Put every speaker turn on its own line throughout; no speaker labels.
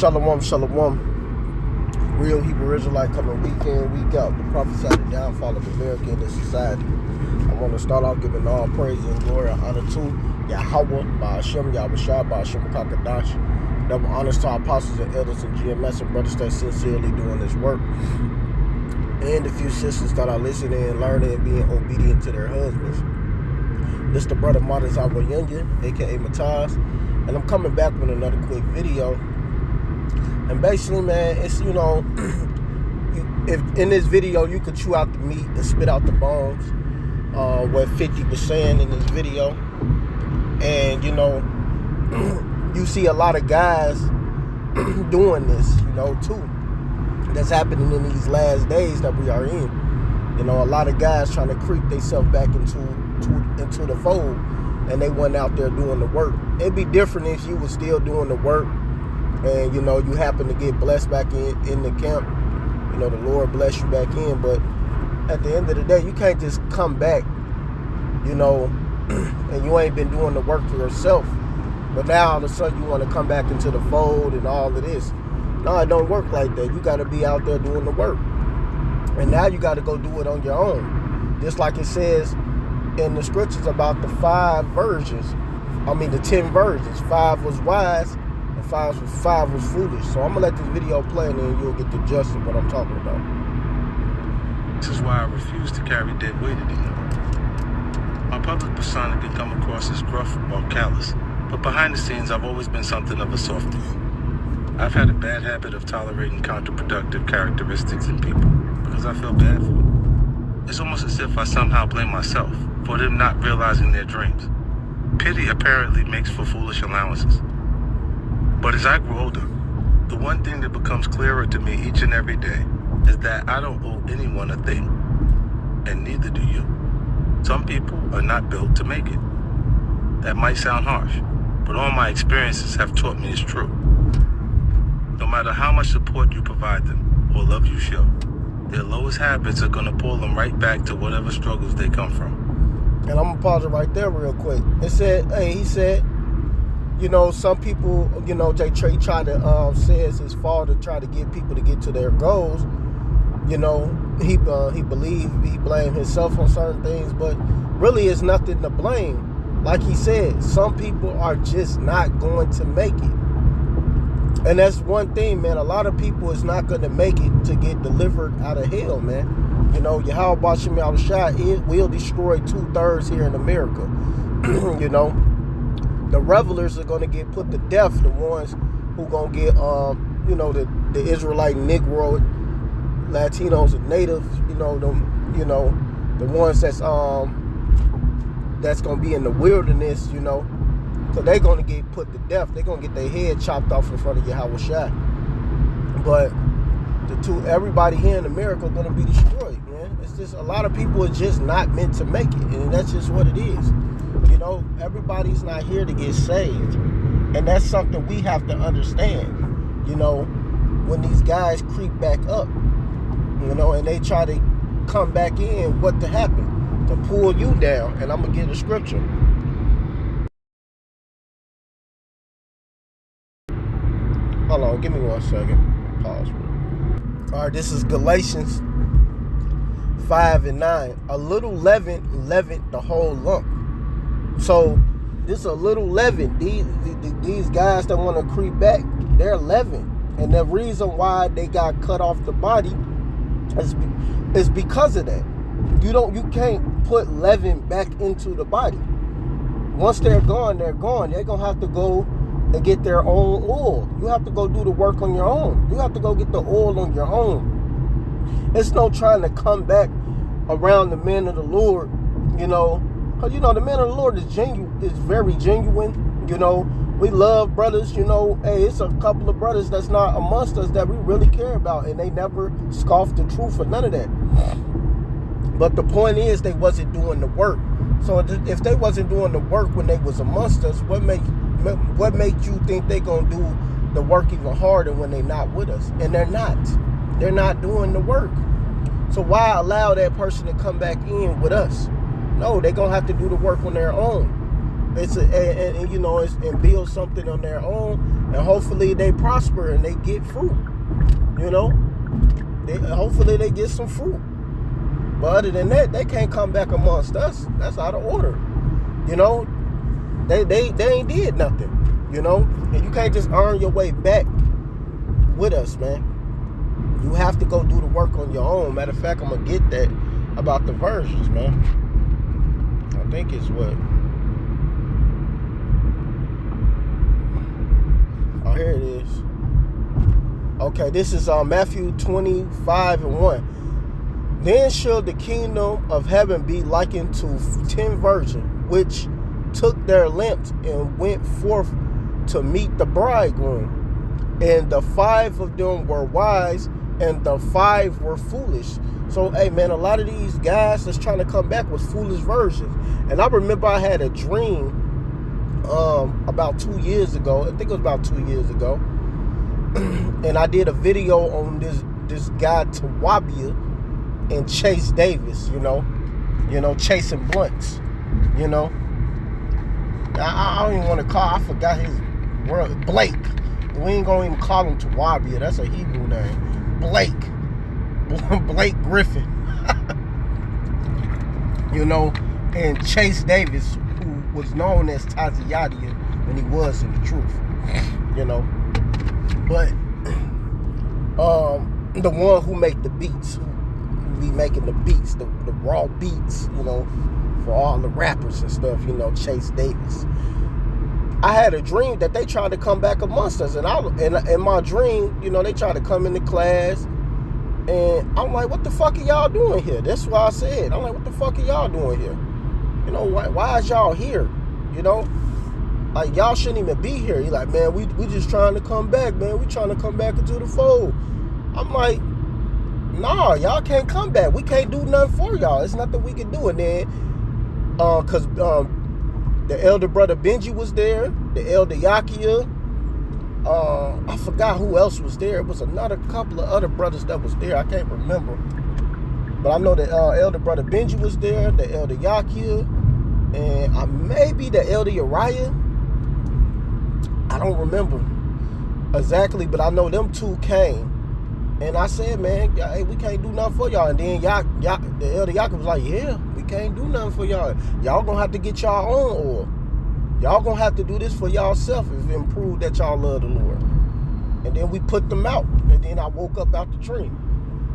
Shalom, shalom. Real Hebrew Israelite coming week in, week out to prophesy the downfall of America and its society. I want to start off giving all praise and glory and honor to YAHAWASHI, YAHAWASHI, Kakadash. Double honors to our apostles and elders and GMS and brothers that sincerely doing this work. And the few sisters that are listening, learning, and being obedient to their husbands. This the brother Martin Zawayanya, aka Mataz. And I'm coming back with another quick video. And basically, man, it's, if in this video you could chew out the meat and spit out the bones, what 50 was saying in this video. And, you see a lot of guys doing this, too. That's happening in these last days that we are in. A lot of guys trying to creep themselves back into the fold. And they wasn't out there doing the work. It'd be different if you was still doing the work and, you happen to get blessed back in the camp. The Lord bless you back in. But at the end of the day, you can't just come back, and you ain't been doing the work for yourself. But now all of a sudden you want to come back into the fold and all of this. No, it don't work like that. You got to be out there doing the work. And now you got to go do it on your own. Just like it says in the scriptures about the 10 virgins. 5 was wise and 5 was foolish. So I'm gonna let this video play and then you'll get the gist of what I'm talking about.
This is why I refuse to carry dead weight anymore. My public persona can come across as gruff or callous, but behind the scenes I've always been something of a softie. I've had a bad habit of tolerating counterproductive characteristics in people because I feel bad for them. It's almost as if I somehow blame myself for them not realizing their dreams. Pity apparently makes for foolish allowances. But as I grow older, the one thing that becomes clearer to me each and every day is that I don't owe anyone a thing, and neither do you. Some people are not built to make it. That might sound harsh, but all my experiences have taught me it's true. No matter how much support you provide them or love you show, their lowest habits are going to pull them right back to whatever struggles they come from.
And I'm going to pause it right there real quick. He said, some people, they try to say it's his fault to try to get people to get to their goals. He blamed himself on certain things, but really it's nothing to blame. Like he said, some people are just not going to make it. And that's one thing, man. A lot of people is not going to make it to get delivered out of hell, man. YAHAWASHI, it will destroy 2/3 here in America. The revelers are going to get put to death. The ones who going to get, the Israelite Negro, Latinos and natives, the ones that's going to be in the wilderness, so they're going to get put to death. They're going to get their head chopped off in front of YAHAWASHI. But everybody here in America are going to be destroyed, man. It's just a lot of people are just not meant to make it, and that's just what it is. Everybody's not here to get saved, and that's something we have to understand. When these guys creep back up, and they try to come back in, what to happen? To pull you down, and I'm gonna get a scripture. Hold on, give me 1 second. Pause. All right, this is Galatians 5:9. A little leaven leavened the whole lump. So this a little leaven. These guys that want to creep back, they're leaven, and the reason why they got cut off the body is because of that. You can't put leaven back into the body. Once they're gone, they're gone. They're gonna have to go and get their own oil. You have to go do the work on your own. You have to go get the oil on your own. It's no trying to come back around the men of the Lord, because the men of the Lord is very genuine. We love brothers. Hey, it's a couple of brothers that's not amongst us that we really care about, and they never scoff the truth or none of that. But the point is, they wasn't doing the work. So if they wasn't doing the work when they was amongst us, what make you think they gonna do the work even harder when they not with us? And they're not. They're not doing the work. So why allow that person to come back in with us? No, they're gonna have to do the work on their own. and you know, and build something on their own, and hopefully they prosper and they get fruit. You know, hopefully they get some fruit. But other than that, they can't come back amongst us. That's out of order. You know, they ain't did nothing. You know, and you can't just earn your way back with us, man. You have to go do the work on your own. Matter of fact, I'm gonna get that about the versions, man. I think it's what. Oh, here it is. Okay, this is Matthew 25:1. Then shall the kingdom of heaven be likened to 10 virgins, which took their lamps and went forth to meet the bridegroom. And the 5 of them were wise, and the 5 were foolish. So, hey, man, a lot of these guys that's trying to come back was foolish virgins. And I remember I had a dream about 2 years ago. I think it was about 2 years ago. And I did a video on this guy, Tawabia, and Chase Davis, you know, chasing blunts, you know. I don't even want to call, I forgot his word, Blake. We ain't gonna even call him Tawabia. That's a Hebrew name. Blake Griffin. You know, and Chase Davis, who was known as Taziyadia when he was in the truth, you know. But the one who make the beats, who be making the beats, the raw beats, you know, for all the rappers and stuff, you know, Chase Davis. I had a dream that they tried to come back amongst us, and in my dream, you know, they tried to come into class, and I'm like, what the fuck are y'all doing here? That's what I said. I'm like, what the fuck are y'all doing here? You know, why is y'all here? You know, like, y'all shouldn't even be here. He's like, man, we just trying to come back, man. We trying to come back into the fold. I'm like, nah, y'all can't come back. We can't do nothing for y'all. There's nothing we can do. And then, cause the elder brother Benji was there, the elder Yakia. I forgot who else was there. It was another couple of other brothers that was there. I can't remember. But I know the elder brother Benji was there, the elder Yakia, and maybe the elder Uriah. I don't remember exactly, but I know them two came. And I said, man, hey, we can't do nothing for y'all. And then the elder Yaakov was like, yeah, we can't do nothing for y'all. Y'all gonna have to get y'all own oil. Y'all gonna have to do this for y'all self if it improve that y'all love the Lord. And then we put them out. And then I woke up out the dream.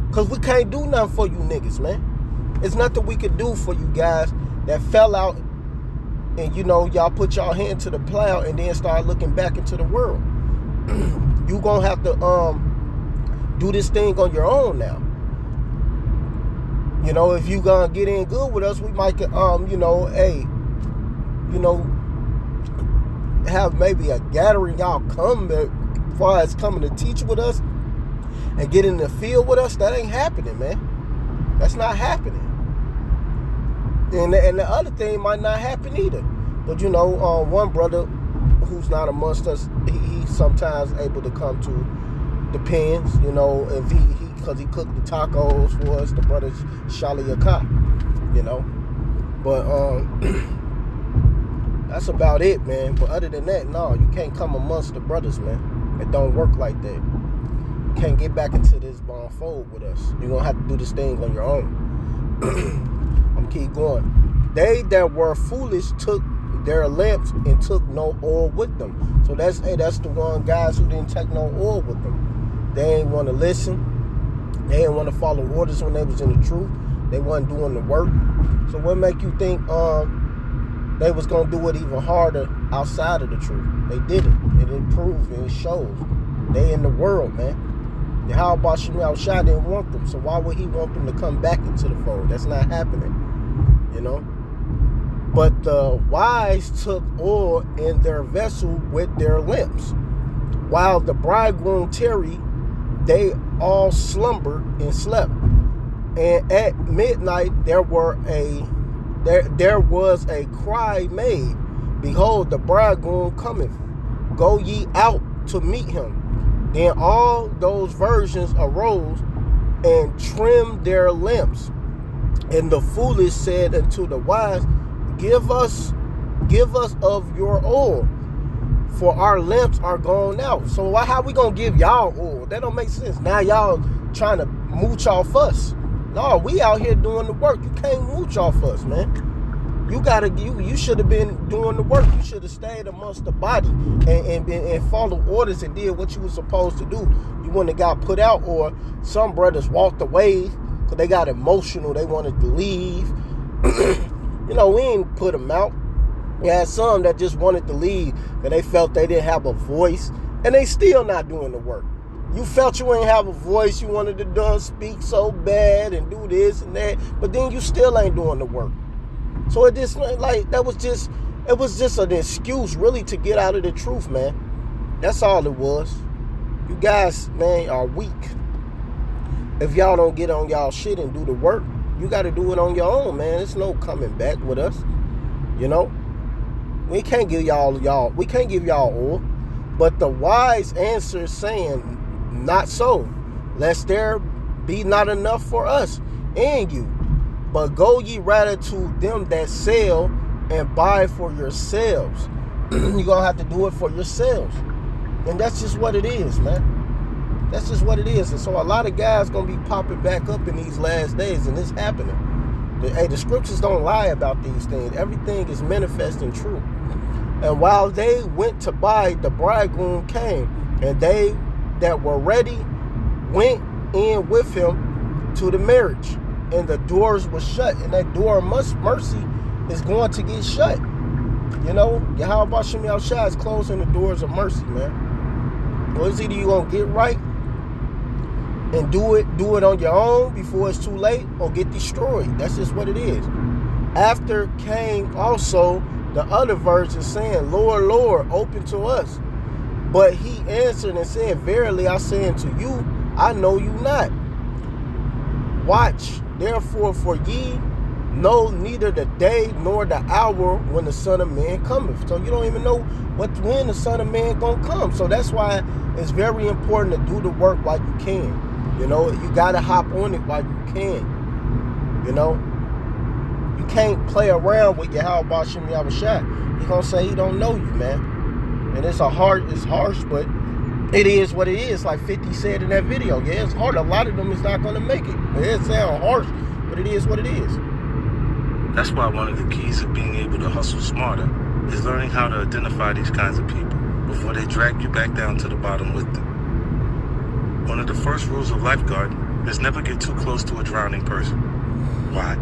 Because we can't do nothing for you niggas, man. It's nothing we can do for you guys that fell out and, you know, y'all put y'all hand to the plow and then start looking back into the world. You gonna have to do this thing on your own now. You know, if you gonna get in good with us, we might you know, hey, you know, have maybe a gathering, y'all come as far as coming to teach with us and get in the field with us. That ain't happening, man. That's not happening. And the other thing might not happen either. But you know, one brother who's not amongst us, he's sometimes able to come to the pens, you know, if because he cooked the tacos for us, the brother Shaliaka, you know. But that's about it, man. But other than that, no, you can't come amongst the brothers, man. It don't work like that. You can't get back into this fold with us. You're gonna have to do this thing on your own. I'm gonna keep going. They that were foolish took their lamps and took no oil with them. So that's the one guys who didn't take no oil with them. They ain't want to listen. They didn't want to follow orders when they was in the truth. They wasn't doing the work. So what make you think they was gonna do it even harder outside of the truth? They didn't. It improved and it shows. They in the world, man. YAHAWASHI didn't want them. So why would he want them to come back into the fold? That's not happening. You know? But the wise took oil in their vessel with their lamps. While the bridegroom tarried, they all slumbered and slept. And at midnight there was a cry made, behold, the bridegroom cometh. Go ye out to meet him. Then all those virgins arose and trimmed their lamps. And the foolish said unto the wise, give us give us of your oil, for our lamps are gone out. So how we gonna give y'all oil? That don't make sense. Now y'all trying to mooch off us. No, we out here doing the work. You can't mooch off us, man. You should have been doing the work. You should have stayed amongst the body and followed orders and did what you were supposed to do. You wouldn't have got put out, or some brothers walked away because they got emotional. They wanted to leave. We ain't put them out. You had some that just wanted to leave because they felt they didn't have a voice, and they still not doing the work. You felt you ain't have a voice. You wanted to speak so bad and do this and that, but then you still ain't doing the work. So it was just an excuse really to get out of the truth, man. That's all it was. You guys, man, are weak. If y'all don't get on y'all shit and do the work, you got to do it on your own, man. There's no coming back with us. We can't give y'all oil. But the wise answer is saying, not so, lest there be not enough for us and you. But go ye rather to them that sell and buy for yourselves. You're going to have to do it for yourselves. And that's just what it is, man. That's just what it is. And so a lot of guys going to be popping back up in these last days, and it's happening. The scriptures don't lie about these things. Everything is manifesting true. And while they went to buy, the bridegroom came, and they that were ready went in with him to the marriage. And the doors were shut, and that door of mercy is going to get shut. YAHAWASHI is closing the doors of mercy, man. Well, it's either you gonna get right and do it on your own before it's too late, or get destroyed. That's just what it is. After came also the other virgins saying, Lord, Lord, open to us. But he answered and said, Verily I say unto you, I know you not. Watch therefore, for ye know neither the day nor the hour when the Son of Man cometh. So you don't even know when the Son of Man gonna come. So that's why it's very important to do the work while you can. You gotta hop on it while you can. You can't play around with YAHAWASHI. He gonna say he don't know you, man. And it's harsh, but it is what it is. Like 50 said in that video. Yeah, it's hard. A lot of them is not gonna make it. It sounds harsh, but it is what it is.
That's why one of the keys of being able to hustle smarter is learning how to identify these kinds of people before they drag you back down to the bottom with them. One of the first rules of lifeguard is never get too close to a drowning person. Why?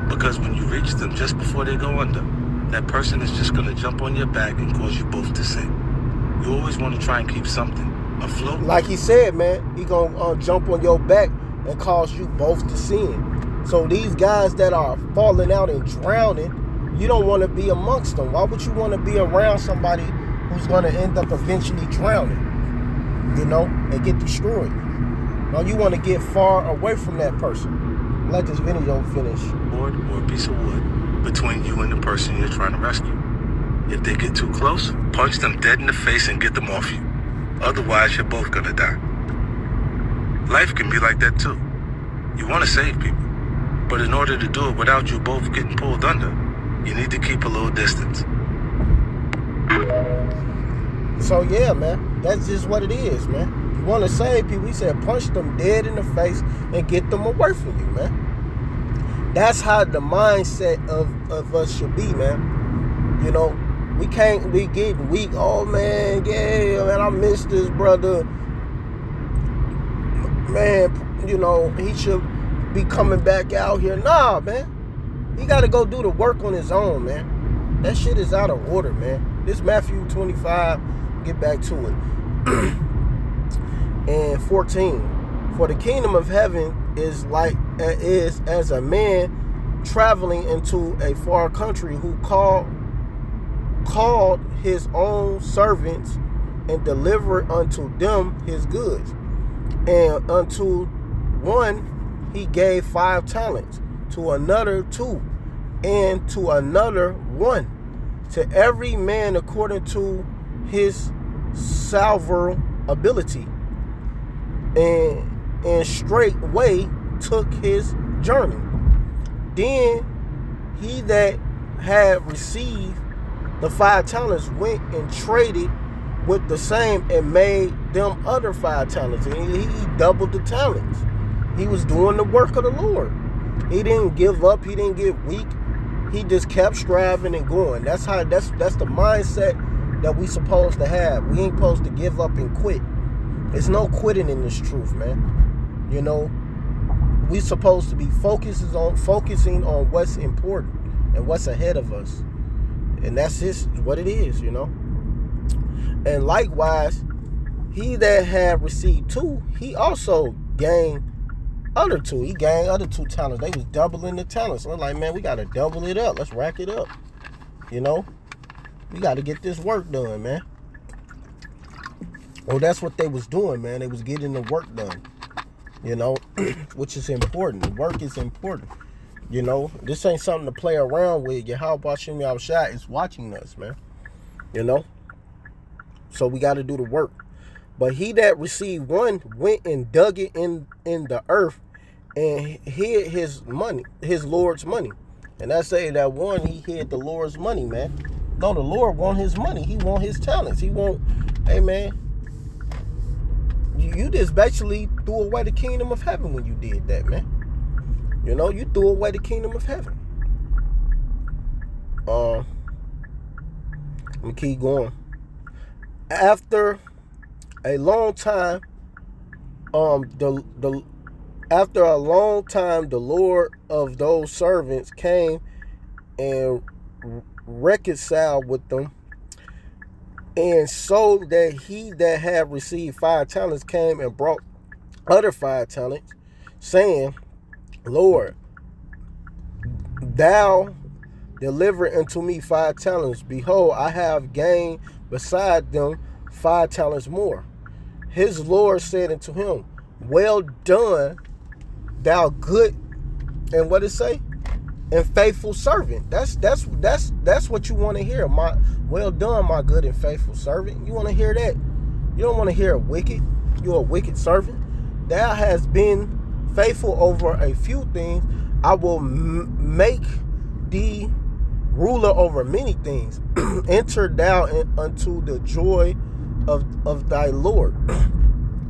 Because when you reach them just before they go under, that person is just going to jump on your back and cause you both to sink. You always want to try and keep something afloat.
Like he said, man, he gonna jump on your back and cause you both to sin. So these guys that are falling out and drowning, you don't want to be amongst them. Why would you want to be around somebody who's going to end up eventually drowning, and get destroyed? No, you want to get far away from that person. Let this video finish.
Or a piece of wood between you and the person you're trying to rescue. If they get too close, punch them dead in the face and get them off you. Otherwise, you're both gonna die. Life can be like that too. You want to save people, but in order to do it without you both getting pulled under, you need to keep a little distance.
So yeah, man, that's just what it is, man. You want to save people, he said punch them dead in the face and get them away from you, man. That's how the mindset of us should be, man. We can't be getting weak. Oh man, yeah, man, I miss this brother. Man, he should be coming back out here. Nah, man. He got to go do the work on his own, man. That shit is out of order, man. This Matthew 25, get back to it. And 14. For the kingdom of heaven is as a man traveling into a far country who called his own servants and delivered unto them his goods. And unto one he gave 5 talents, to another 2, and to another 1, to every man according to his several ability. And straightway took his journey. Then he that had received the 5 talents went and traded with the same and made them other 5 talents. And he doubled the talents. He was doing the work of the Lord. He didn't give up. He didn't get weak. He just kept striving and going. That's the mindset that we supposed to have. We ain't supposed to give up and quit. There's no quitting in this truth, man. You know, we supposed to be focusing on what's important and what's ahead of us. And that's just what it is, you know. And likewise, he that had received 2, he also gained other 2. He gained other 2 talents. They was doubling the talents. So I'm like, man, we got to double it up. Let's rack it up. You know, we got to get this work done, man. Well, that's what they was doing, man. They was getting the work done, you know, which is important. The work is important. You know, this ain't something to play around with. YAHAWASHI is watching us, man. You know, so we got to do the work. But he that received 1 went and dug it in the earth and hid his money, his Lord's money. And I say that 1, he hid the Lord's money, man. No, the Lord want his money. He want his talents. He want, hey, man, you just basically threw away the kingdom of heaven when you did that, man. You know, you threw away the kingdom of heaven. Let me keep going. After a long time, the Lord of those servants came and reconciled with them, and so that he that had received 5 talents came and brought other 5 talents, saying, Lord, thou delivered unto me 5 talents. Behold, I have gained beside them 5 talents more. His Lord said unto him, well done, thou good, and what it say? And faithful servant. That's what you want to hear. Well done, my good and faithful servant. You want to hear that? You don't want to hear wicked. You're a wicked servant. Thou hast been faithful over a few things. I will make thee ruler over many things. Enter thou unto the joy of thy Lord.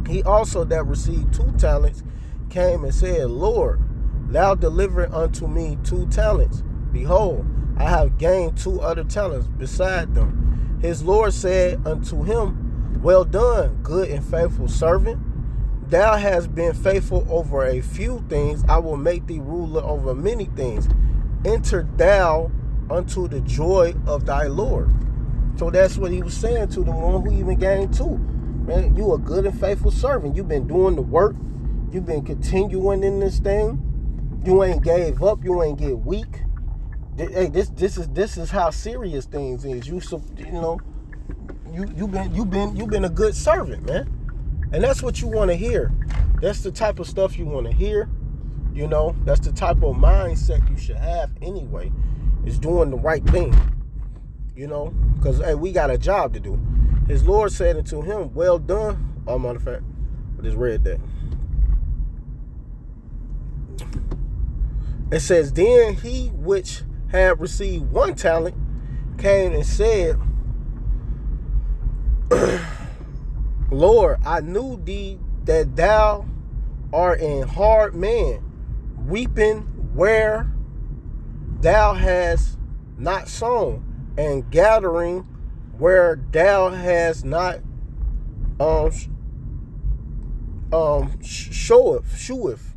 He also that received 2 talents came and said, Lord, thou delivered unto me 2 talents. Behold, I have gained 2 other talents beside them. His Lord said unto him, well done, good and faithful servant. Thou hast been faithful over a few things. I will make thee ruler over many things. Enter thou unto the joy of thy Lord. So that's what he was saying to the one who even gained 2. Man, you a good and faithful servant. You've been doing the work. You've been continuing in this thing. You ain't gave up. You ain't get weak. Hey, this is how serious things is. You've been a good servant, man. And that's what you want to hear. That's the type of stuff you want to hear. You know, that's the type of mindset you should have anyway, is doing the right thing. You know, because, hey, we got a job to do. His Lord said unto him, well done. Oh, matter of fact, I just read that. It says, then he which had received 1 talent came and said, Lord, I knew thee that thou art an hard man, reaping where thou hast not sown, and gathering where thou hast not showeth.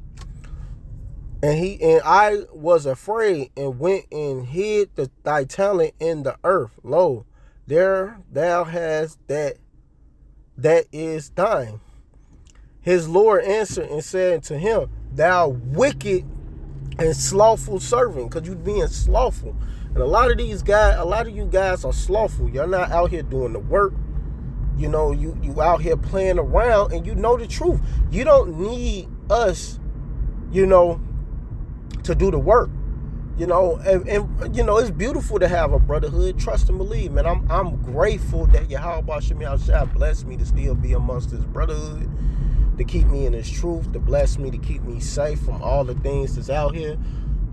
And I was afraid and went and hid thy talent in the earth. Lo, there thou hast that is thine. His Lord answered and said to him, thou wicked and slothful servant, because you being slothful. And a lot of you guys are slothful. You're not out here doing the work. You know, you out here playing around, and you know the truth. You don't need us, you know, to do the work. You know, and you know, it's beautiful to have a brotherhood. Trust and believe, man. I'm grateful that YAHAWASHI blessed me to still be amongst this brotherhood, to keep me in his truth, to bless me, to keep me safe from all the things that's out here.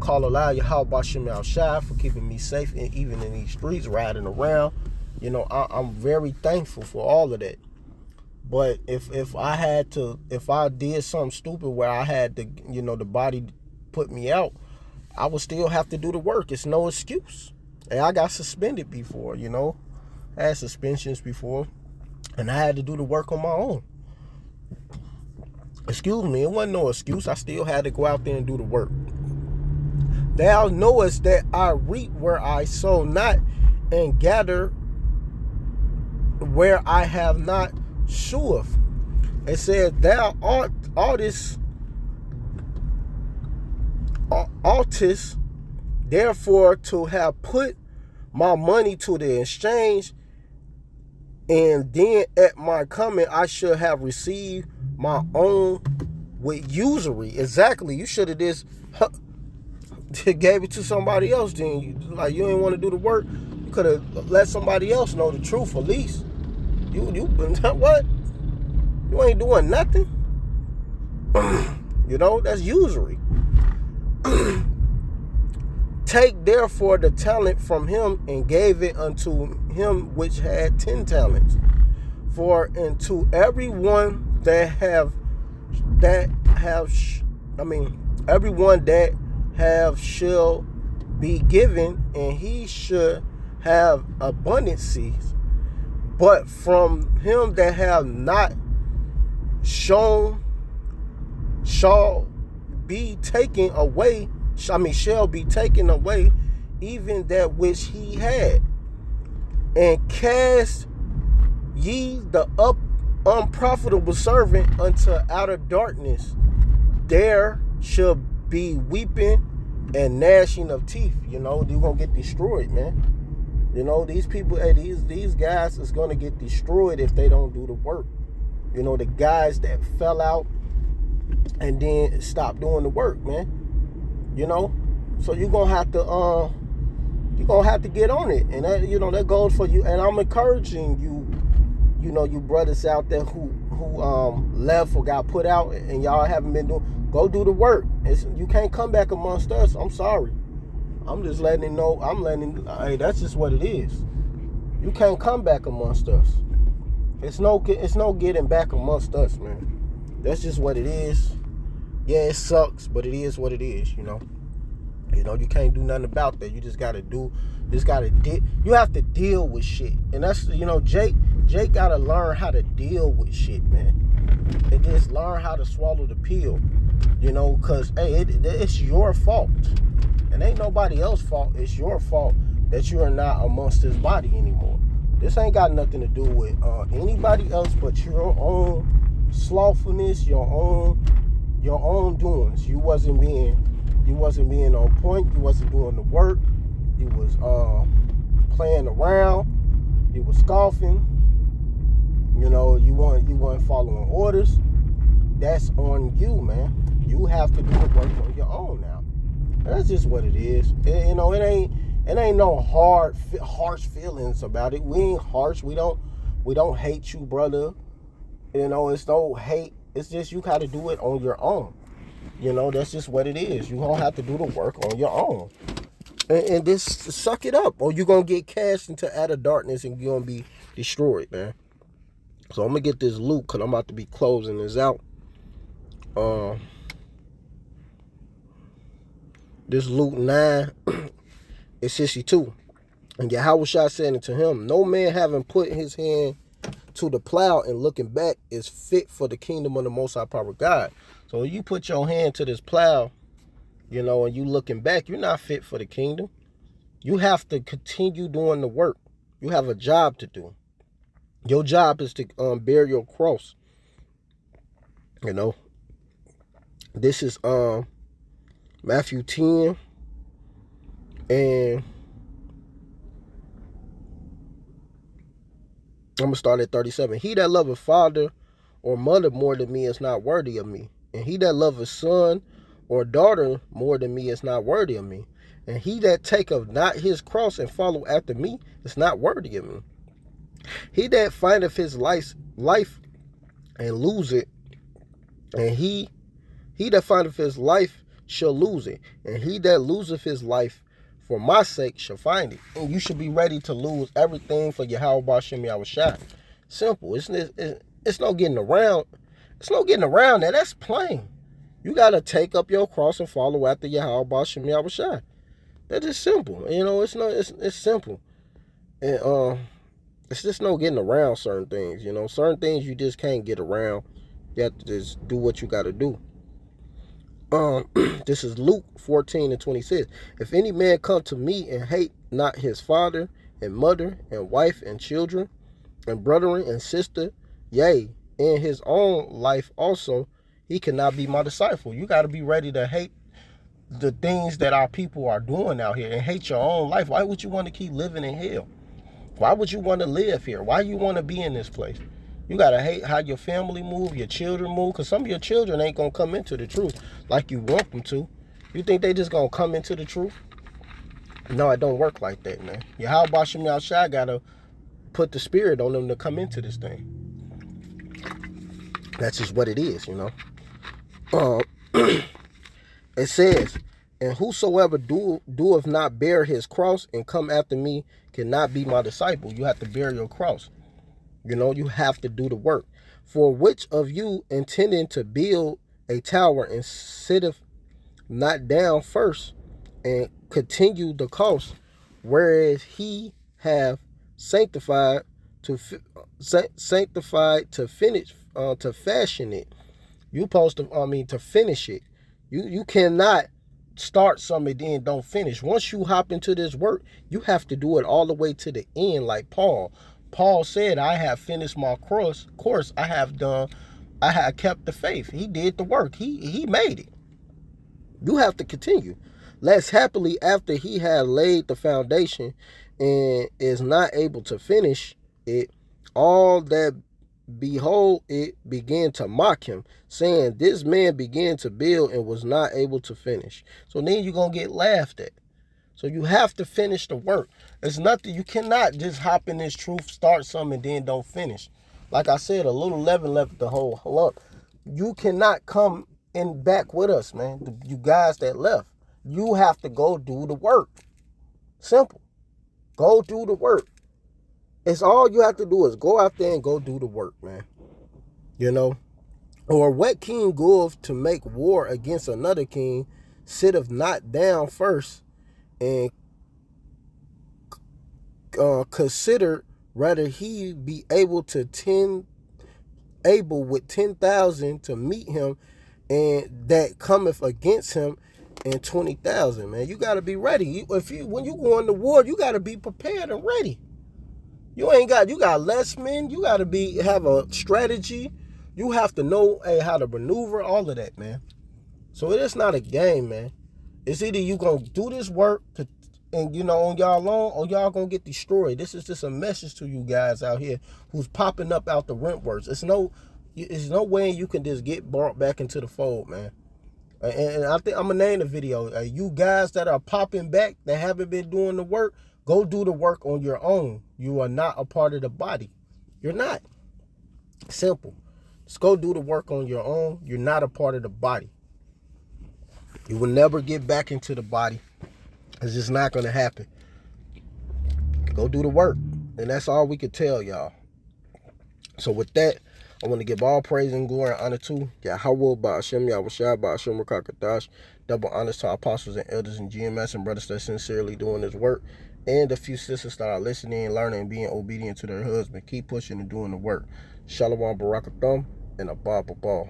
call Allah YAHAWASHI for keeping me safe, and even in these streets, riding around. You know, I'm very thankful for all of that. But if I did something stupid where I had to, you know, the body put me out, I would still have to do the work. It's no excuse. And I got suspended before, you know. I had suspensions before, and I had to do the work on my own. Excuse me, it wasn't no excuse. I still had to go out there and do the work. Thou knowest that I reap where I sow not, and gather where I have not sheweth. It said, thou oughtest therefore to have put my money to the exchange, and then at my coming I should have received my own with usury. Exactly. You should have just gave it to somebody else. Then you didn't want to do the work. You could have let somebody else know the truth at least. You what? You ain't doing nothing. You know, that's usury. Take therefore the talent from him, and gave it unto him which had 10 talents. For unto everyone everyone that have shall be given, and he should have abundancies. But from him that have not shall be taken away, even that which he had. And cast ye the unprofitable servant unto outer darkness. There shall be weeping and gnashing of teeth. You know, you're gonna get destroyed, man. You know, these people, these guys is gonna get destroyed if they don't do the work. You know, the guys that fell out and then stopped doing the work, man. You know, so you're gonna have to get on it, and that, you know, that goes for you. And I'm encouraging you, you know, you brothers out there who left or got put out, and y'all haven't been doing. Go do the work. You can't come back amongst us. I'm sorry. I'm just letting it know. Hey, that's just what it is. You can't come back amongst us. It's no getting back amongst us, man. That's just what it is. Yeah, it sucks, but it is what it is, you know. You know, you can't do nothing about that. You just gotta you have to deal with shit. And that's, you know, Jake gotta learn how to deal with shit, man. And just learn how to swallow the pill, you know, because, hey, it's your fault. And ain't nobody else's fault. It's your fault that you are not amongst this body anymore. This ain't got nothing to do with anybody else but your own slothfulness, your own doings. You wasn't being on point. You wasn't doing the work. You was playing around. You was scoffing. You know, you weren't following orders. That's on you, man. You have to do the work on your own now. That's just what it is. You know, it ain't no harsh feelings about it. We ain't harsh. We don't hate you, brother. You know, it's no hate. It's just you got to do it on your own. You know, that's just what it is. You gonna have to do the work on your own, and just suck it up, or you're gonna get cast into outer darkness and you're gonna be destroyed, man. So I'm gonna get this loot because I'm about to be closing this out. This Luke 9 is 62. And YAHAWASHI said unto him, no man having put his hand to the plow and looking back is fit for the kingdom of the Most High Power God. So when you put your hand to this plow, you know, and you looking back, you're not fit for the kingdom. You have to continue doing the work. You have a job to do. Your job is to bear your cross. You know, this is Matthew 10 and I'm going to start at 37. He that loveth father or mother more than me is not worthy of me. And he that loveth son or daughter more than me is not worthy of me. And he that taketh not his cross and follow after me is not worthy of me. He that findeth his life and lose it, and he that findeth his life shall lose it, and he that loseth his life for my sake shall find it. And you should be ready to lose everything for YAHAWASHI. Simple. It's no getting around. It's no getting around that. That's plain. You got to take up your cross and follow after YAHAWASHI. That is simple. It's simple. And it's just no getting around certain things. Certain things you just can't get around. You have to just do what you got to do. This is Luke 14:26. If any man come to me and hate not his father and mother and wife and children and brethren and sister, yea, in his own life also, he cannot be my disciple. You got to be ready to hate the things that our people are doing out here and hate your own life. Why would you want to keep living in hell? Why would you want to live here? Why you want to be in this place? You got to hate how your family move, your children move, because some of your children ain't going to come into the truth like you want them to. You think they just going to come into the truth? No, it don't work like that, man. YAHAWASHI got to put the spirit on them to come into this thing. That's just what it is, It says, and whosoever doeth not bear his cross and come after me cannot be my disciple. You have to bear your cross. You have to do the work. For which of you intending to build a tower and sitteth not down first and continue the cost, whereas he have sanctified to finish to fashion it. You supposed to finish it. You cannot start something and then don't finish. Once you hop into this work, you have to do it all the way to the end, like Paul. Paul said, I have finished my course. I have kept the faith. He did the work. He made it. You have to continue. Lest happily after he had laid the foundation and is not able to finish it, all that behold it began to mock him, saying, this man began to build and was not able to finish. So then you're going to get laughed at. So you have to finish the work. It's nothing. You cannot just hop in this truth, start something, and then don't finish. Like I said, a little leaven left the whole lump. You cannot come in back with us, man. You guys that left. You have to go do the work. Simple. Go do the work. It's all you have to do is go out there and go do the work, man. Or what king goeth to make war against another king, sitteth not down first, and consider rather he be able with 10,000 to meet him, and that cometh against him and 20,000. Man, you got to be ready. When you go into war, you got to be prepared and ready. You got less men. You got to have a strategy. You have to know how to maneuver, all of that, man. So it is not a game, man. It's either you going to do this work and, on y'all own, or y'all going to get destroyed. This is just a message to you guys out here who's popping up out the rent works. It's no way you can just get brought back into the fold, man. And I think I'm going to name the video. You guys that are popping back, that haven't been doing the work, go do the work on your own. You are not a part of the body. You're not. Simple. Just go do the work on your own. You're not a part of the body. You will never get back into the body. It's just not going to happen. Go do the work. And that's all we can tell y'all. So with that, I want to give all praise and glory and honor to YAHAWASHI. Double honors to our apostles and elders and GMS and brothers that sincerely doing this work. And a few sisters that are listening, learning, and being obedient to their husband. Keep pushing and doing the work. Shalom, Barakatham, and a Baba Ball.